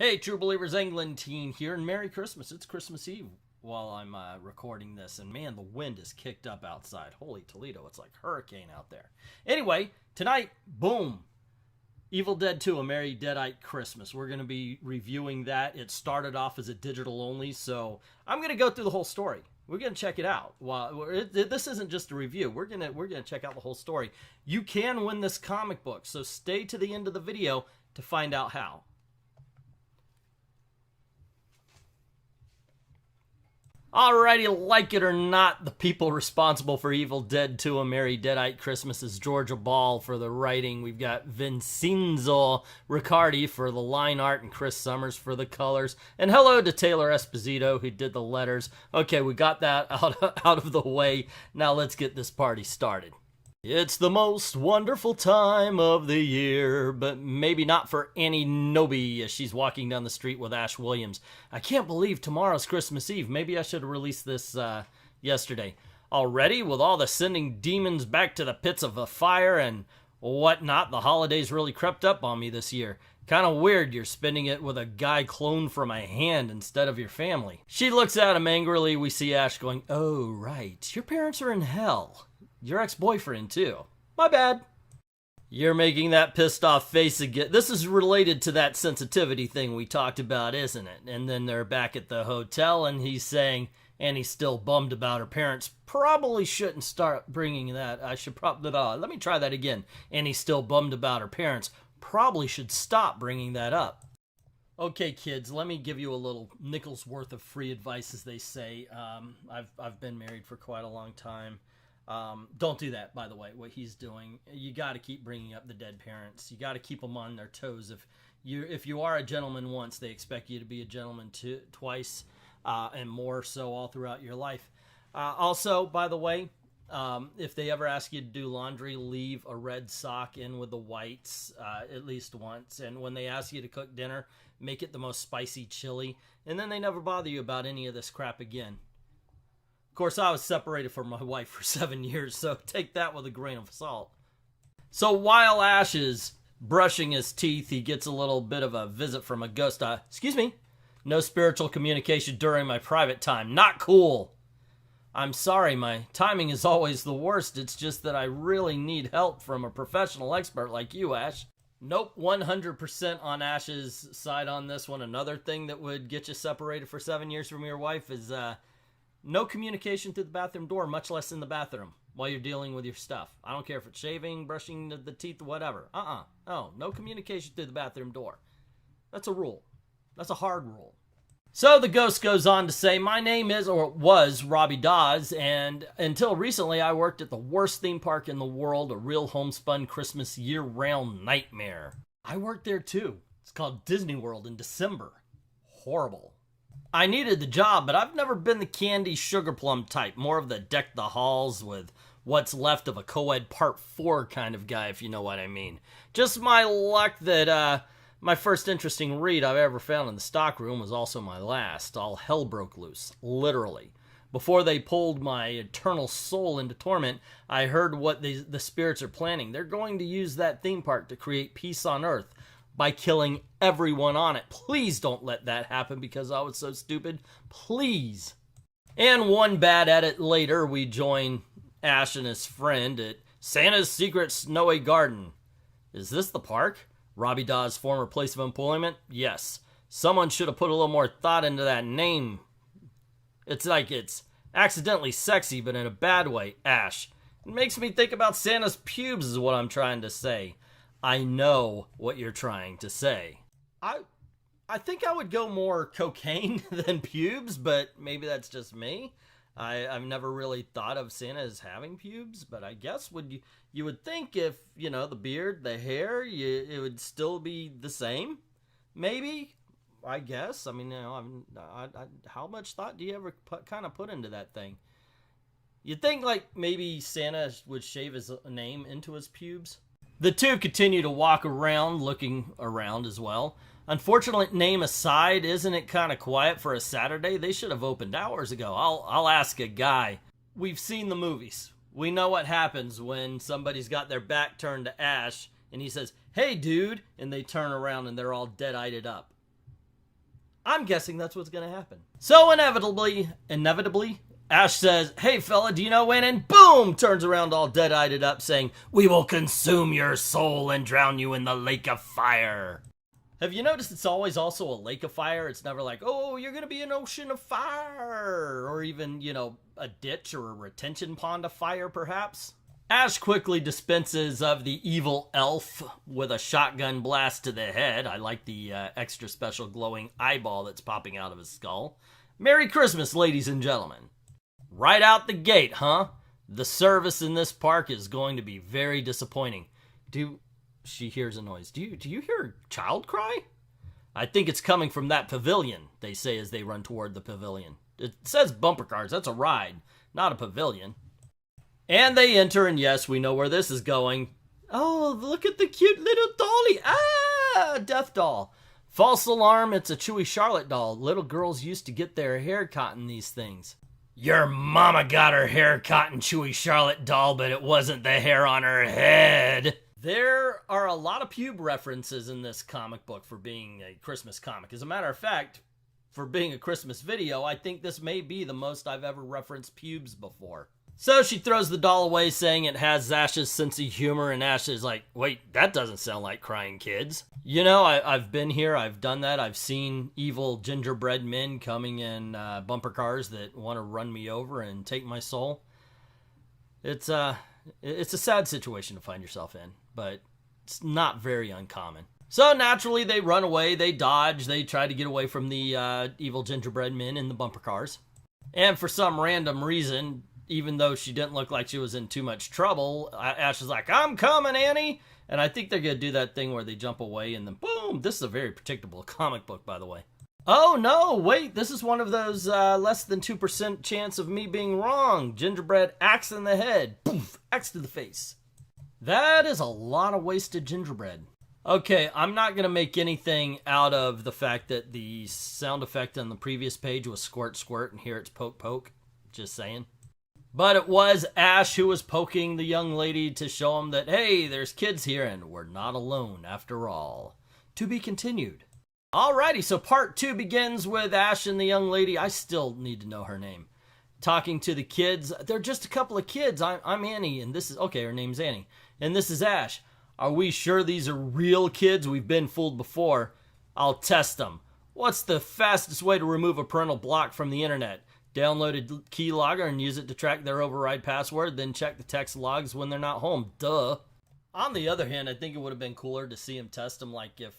Hey, True Believers England teen here, and Merry Christmas. It's Christmas Eve while I'm recording this, and man, the wind is kicked up outside. Holy Toledo, it's like hurricane out there. Anyway, tonight, boom, Evil Dead 2, A Merry Deadite Christmas. We're going to be reviewing that. It started off as a digital only, so I'm going to go through the whole story. We're going to check it out. Well, this isn't just a review. We're gonna check out the whole story. You can win this comic book, so stay to the end of the video to find out how. Alrighty, like it or not, the people responsible for Evil Dead 2, A Merry Deadite Christmas is Georgia Ball for the writing. We've got Vincenzo Riccardi for the line art and Chris Summers for the colors. And hello to Taylor Esposito who did the letters. Okay, we got that out of the way. Now let's get this party started. It's the most wonderful time of the year, but maybe not for Annie Noby as she's walking down the street with Ash Williams. I can't believe tomorrow's Christmas Eve. Maybe I should have released this yesterday. Already, with all the sending demons back to the pits of the fire and whatnot, the holidays really crept up on me this year. Kind of weird you're spending it with a guy cloned from a hand instead of your family. She looks at him angrily. We see Ash going, "Oh, right. Your parents are in hell. Your ex-boyfriend, too. My bad." You're making that pissed off face again. This is related to that sensitivity thing we talked about, isn't it? And then they're back at the hotel, and he's saying, and he's still bummed about her parents. Probably shouldn't start bringing that. I should probably, let me try that again. And he's still bummed about her parents. Probably should stop bringing that up. Okay, kids, let me give you a little nickel's worth of free advice, as they say. I've been married for quite a long time. Don't do that, by the way, what he's doing. You got to keep bringing up the dead parents. You got to keep them on their toes. If you are a gentleman once, they expect you to be a gentleman twice, and more so all throughout your life. Also, by the way, if they ever ask you to do laundry, leave a red sock in with the whites at least once. And when they ask you to cook dinner, make it the most spicy chili. And then they never bother you about any of this crap again. Of course, I was separated from my wife for 7 years, so take that with a grain of salt. So while Ash is brushing his teeth, he gets a little bit of a visit from a ghost. Excuse me? No spiritual communication during my private time. Not cool. I'm sorry, my timing is always the worst. It's just that I really need help from a professional expert like you, Ash. Nope, 100% on Ash's side on this one. Another thing that would get you separated for 7 years from your wife is, no communication through the bathroom door, much less in the bathroom while you're dealing with your stuff. I don't care if it's shaving, brushing the teeth, whatever. Oh, no communication through the bathroom door. That's a rule. That's a hard rule. So the ghost goes on to say, my name is, or was, Robbie Dawes, and until recently I worked at the worst theme park in the world, a real homespun Christmas year-round nightmare. I worked there too. It's called Disney World in December. Horrible. I needed the job, but I've never been the candy sugar plum type. More of the deck the halls with what's left of a co-ed part 4 kind of guy, if you know what I mean. Just my luck that my first interesting read I've ever found in the stockroom was also my last. All hell broke loose, literally. Before they pulled my eternal soul into torment, I heard what the spirits are planning. They're going to use that theme park to create peace on Earth by killing everyone on it. Please don't let that happen because I was so stupid. Please. And one bad edit later, we join Ash and his friend at Santa's Secret Snowy Garden. Is this the park? Robbie Dawes' former place of employment? Yes. Someone should have put a little more thought into that name. It's like it's accidentally sexy, but in a bad way, Ash. It makes me think about Santa's pubes is what I'm trying to say. I know what you're trying to say. I think I would go more cocaine than pubes, but maybe that's just me. I've never really thought of Santa as having pubes, but I guess you would think if, the beard, the hair, it would still be the same. Maybe, I guess. I mean, how much thought do you ever put into that thing? You'd think like maybe Santa would shave his name into his pubes. The two continue to walk around, looking around as well. Unfortunately, name aside, isn't it kind of quiet for a Saturday? They should have opened hours ago. I'll ask a guy. We've seen the movies. We know what happens when somebody's got their back turned to Ash and he says, "Hey, dude," and they turn around and they're all dead-eyed up. I'm guessing that's what's gonna happen. So inevitably, Ash says, "Hey fella, do you know when?" And boom, turns around all dead-eyed up saying, "We will consume your soul and drown you in the lake of fire." Have you noticed it's always also a lake of fire? It's never like, oh, you're gonna be an ocean of fire, or even, you know, a ditch or a retention pond of fire, perhaps. Ash quickly dispenses of the evil elf with a shotgun blast to the head. I like the extra special glowing eyeball that's popping out of his skull. Merry Christmas, ladies and gentlemen. Right out the gate, huh? The service in this park is going to be very disappointing. She hears a noise. Do you hear a child cry? I think it's coming from that pavilion, they say as they run toward the pavilion. It says bumper cars. That's a ride, not a pavilion. And they enter, and yes, we know where this is going. Oh, look at the cute little dolly. Ah, death doll. False alarm, it's a Chewy Charlotte doll. Little girls used to get their hair caught in these things. Your mama got her hair caught in Chewy Charlotte doll, but it wasn't the hair on her head. There are a lot of pube references in this comic book for being a Christmas comic. As a matter of fact, for being a Christmas video, I think this may be the most I've ever referenced pubes before. So she throws the doll away, saying it has Ash's sense of humor, and Ash is like, wait, that doesn't sound like crying kids. You know, I've been here, I've done that, I've seen evil gingerbread men coming in bumper cars that want to run me over and take my soul. It's a sad situation to find yourself in, but it's not very uncommon. So naturally, they run away, they dodge, they try to get away from the evil gingerbread men in the bumper cars. And for some random reason, even though she didn't look like she was in too much trouble, Ash is like, "I'm coming, Annie!" And I think they're going to do that thing where they jump away and then boom! This is a very predictable comic book, by the way. Oh no, wait, this is one of those less than 2% chance of me being wrong. Gingerbread axe in the head. Poof, axe to the face. That is a lot of wasted gingerbread. Okay, I'm not going to make anything out of the fact that the sound effect on the previous page was squirt squirt and here it's poke poke. Just saying. But it was Ash who was poking the young lady to show him that, hey, there's kids here and we're not alone after all. To be continued. Alrighty, so part 2 begins with Ash and the young lady. I still need to know her name. Talking to the kids. They're just a couple of kids. I'm Annie, and this is... Okay, her name's Annie. And this is Ash. Are we sure these are real kids? We've been fooled before. I'll test them. What's the fastest way to remove a parental block from the internet? Download a keylogger and use it to track their override password, then check the text logs when they're not home. Duh. On the other hand, I think it would have been cooler to see him test them like if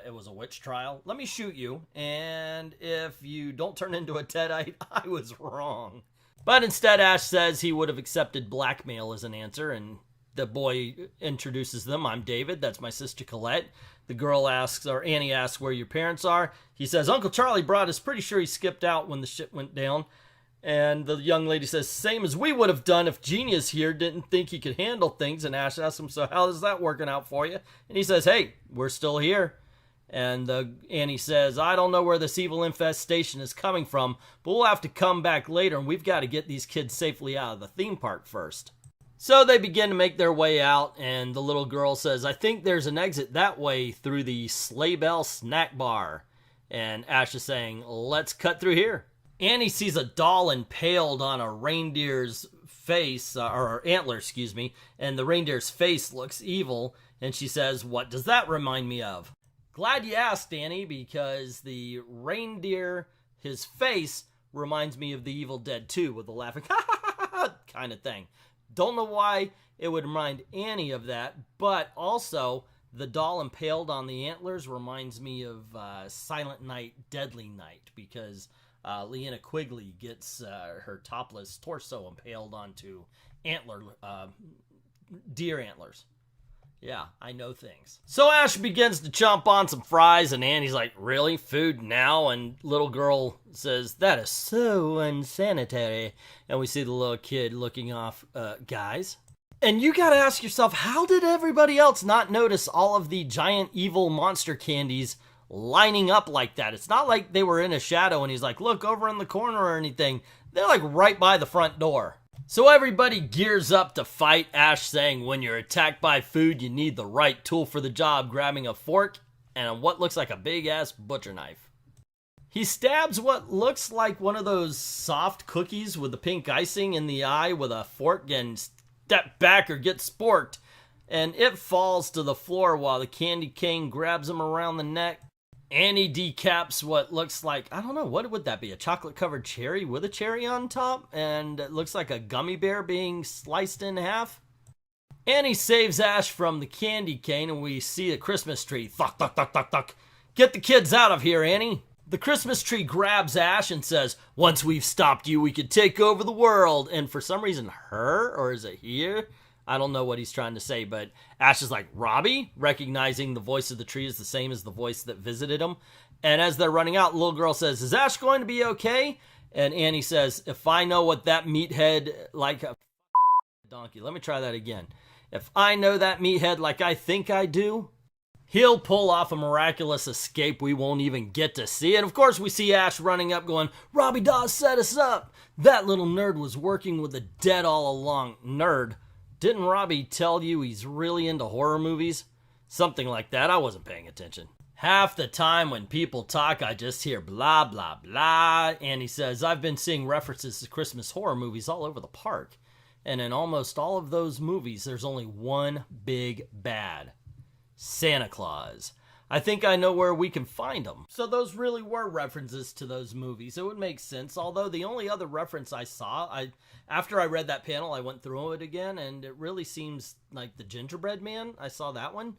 it was a witch trial. Let me shoot you, and if you don't turn into a Deadite, I was wrong. But instead, Ash says he would have accepted blackmail as an answer, and the boy introduces them. I'm David, that's my sister Colette. The girl asks, or Annie asks, where your parents are. He says, Uncle Charlie brought us, pretty sure he skipped out when the shit went down. And the young lady says, same as we would have done if Genius here didn't think he could handle things. And Ash asks him, so how is that working out for you? And he says, hey, we're still here. And Annie says, I don't know where this evil infestation is coming from, but we'll have to come back later, and we've got to get these kids safely out of the theme park first. So they begin to make their way out, and the little girl says, I think there's an exit that way through the Sleigh Bell Snack Bar. And Ash is saying, let's cut through here. Annie sees a doll impaled on a reindeer's face, or antler, excuse me, and the reindeer's face looks evil, and she says, what does that remind me of? Glad you asked, Annie, because the reindeer, his face, reminds me of the Evil Dead 2 with the laughing kind of thing. Don't know why it would remind Annie of that, but also the doll impaled on the antlers reminds me of Silent Night, Deadly Night, because Leanna Quigley gets her topless torso impaled onto deer antlers. Yeah, I know things. So Ash begins to chomp on some fries, and Annie's like, really? Food now? And little girl says, that is so unsanitary. And we see the little kid looking off, guys. And you gotta ask yourself, how did everybody else not notice all of the giant evil monster candies lining up like that? It's not like they were in a shadow and he's like, look over in the corner or anything. They're like right by the front door. So everybody gears up to fight, Ash saying when you're attacked by food, you need the right tool for the job, grabbing a fork and what looks like a big-ass butcher knife. He stabs what looks like one of those soft cookies with the pink icing in the eye with a fork and step back or get sporked. And it falls to the floor while the candy cane grabs him around the neck. Annie decaps what looks like, I don't know, what would that be? A chocolate covered cherry with a cherry on top? And it looks like a gummy bear being sliced in half. Annie saves Ash from the candy cane and we see a Christmas tree. Thuck, thuck, thuck, thuck, thuck. Get the kids out of here, Annie. The Christmas tree grabs Ash and says, once we've stopped you, we could take over the world. And for some reason, her, or is it here? I don't know what he's trying to say, but Ash is like, Robbie? Recognizing the voice of the tree is the same as the voice that visited him. And as they're running out, the little girl says, is Ash going to be okay? And Annie says, if I know what that meathead like a donkey. Let me try that again. If I know that meathead like I think I do, he'll pull off a miraculous escape we won't even get to see. And of course we see Ash running up going, Robbie Dawes set us up. That little nerd was working with the dead all along. Nerd. Didn't Robbie tell you he's really into horror movies? Something like that. I wasn't paying attention. Half the time when people talk, I just hear blah, blah, blah. And he says, I've been seeing references to Christmas horror movies all over the park. And in almost all of those movies, there's only one big bad. Santa Claus. I think I know where we can find him. So those really were references to those movies. It would make sense. Although the only other reference I saw, after I read that panel, I went through it again, and it really seems like the Gingerbread Man. I saw that one.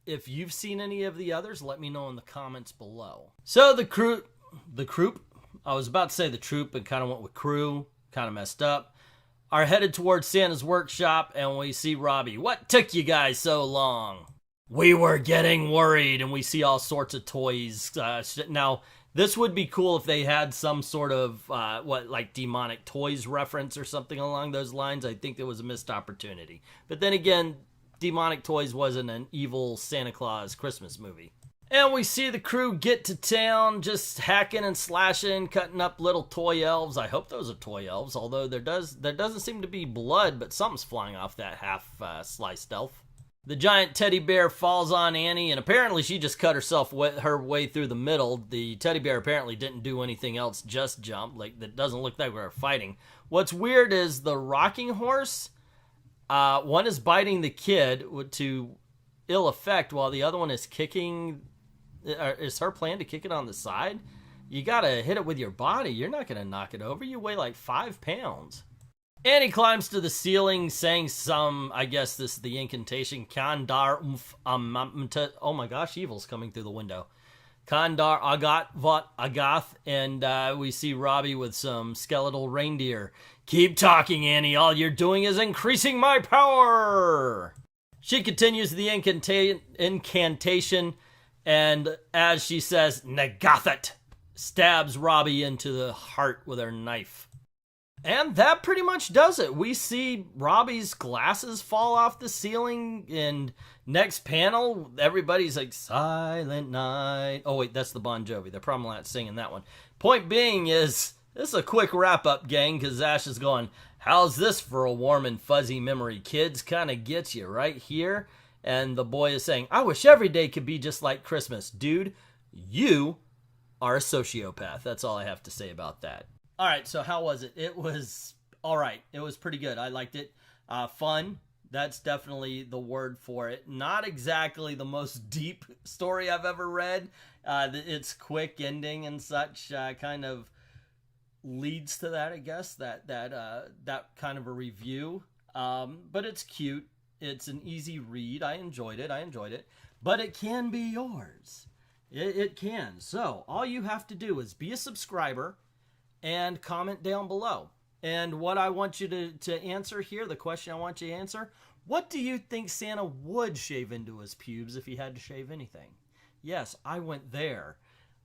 If you've seen any of the others, let me know in the comments below. So the troop, I was about to say the troop and kind of went with crew, kind of messed up, are headed towards Santa's workshop, and we see Robbie. What took you guys so long? We were getting worried, and we see all sorts of toys. Now, this would be cool if they had some sort of, like demonic toys reference or something along those lines. I think there was a missed opportunity. But then again, demonic toys wasn't an evil Santa Claus Christmas movie. And we see the crew get to town, just hacking and slashing, cutting up little toy elves. I hope those are toy elves, although there doesn't seem to be blood, but something's flying off that half-sliced elf. The giant teddy bear falls on Annie, and apparently she just cut her way through the middle. The teddy bear apparently didn't do anything else, just jump. Like, that doesn't look like we're fighting. What's weird is the rocking horse, one is biting the kid to ill effect, while the other one is kicking. Is her plan to kick it on the side? You gotta hit it with your body. You're not gonna knock it over. You weigh like 5 pounds. Annie climbs to the ceiling, saying some, I guess this is the incantation, Kandar oh my gosh, evil's coming through the window. Kandar Agat Vot Agath, and we see Robbie with some skeletal reindeer. Keep talking, Annie, all you're doing is increasing my power! She continues the incantation, and as she says, Nagathat, stabs Robbie into the heart with her knife. And that pretty much does it. We see Robbie's glasses fall off the ceiling, and next panel, everybody's like, Silent Night. Oh wait, that's the Bon Jovi. They're probably not singing that one. Point being is, this is a quick wrap-up, gang, because Ash is going, how's this for a warm and fuzzy memory, kids? Kind of gets you right here. And the boy is saying, I wish every day could be just like Christmas. Dude, you are a sociopath. That's all I have to say about that. All right, so how was it? It was all right. It was pretty good. I liked it. Fun. That's definitely the word for it. Not exactly the most deep story I've ever read. Its quick ending and such kind of leads to that, I guess, that kind of a review. But it's cute. It's an easy read. I enjoyed it. But it can be yours. It can. So all you have to do is be a subscriber and comment down below. And what I want you to answer here, the question I want you to answer, what do you think Santa would shave into his pubes if he had to shave anything? Yes, I went there.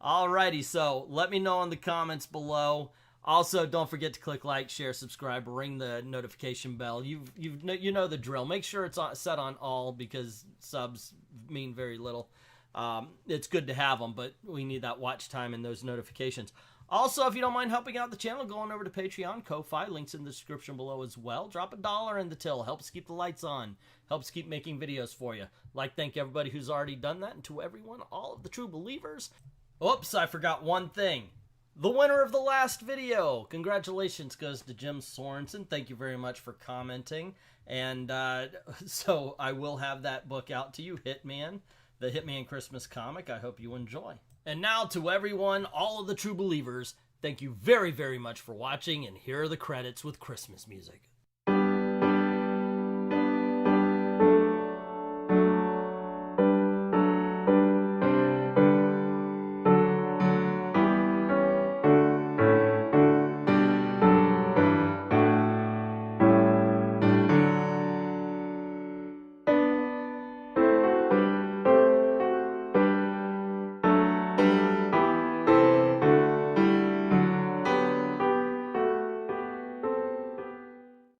Alrighty, so let me know in the comments below. Also, don't forget to click like, share, subscribe, ring the notification bell. You know the drill. Make sure it's set on all, because subs mean very little. It's good to have them, but we need that watch time and those notifications. Also, if you don't mind helping out the channel, go on over to Patreon, Ko-Fi, links in the description below as well. Drop $1 in the till, helps keep the lights on, helps keep making videos for you. Thank everybody who's already done that, and to everyone, all of the true believers, Oops, I forgot one thing. The winner of the last video. Congratulations goes to Jim Sorensen. Thank you very much for commenting. And so I will have that book out to you, Hitman, the Hitman Christmas comic. I hope you enjoy. And now to everyone, all of the true believers, thank you very, very much for watching. And here are the credits with Christmas music.